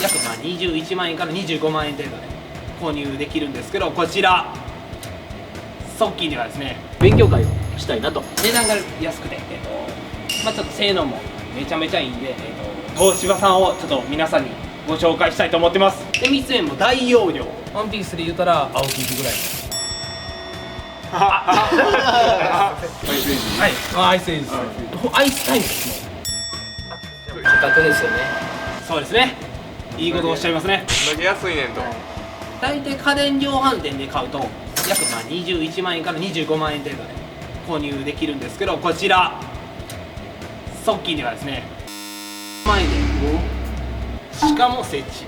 約21万円から25万円程度で購入できるんですけど、こちらソッキーではですね、勉強会をしたいなと。値段が安くて、ちょっと性能もめちゃめちゃいいんで、東芝さんをちょっと皆さんにご紹介したいと思ってます。で3つ目も大容量、ワンピースで言うたら青生地ぐらい。はい、アイスエイジです。アイスタイムですね。価格ですよね。そうですね、いいことをおっしゃいますね。どんだけ安いねんと。大体家電量販店で買うと約21万円から25万円程度で購入できるんですけど、こちらソッキーではですね、万円でしかも設置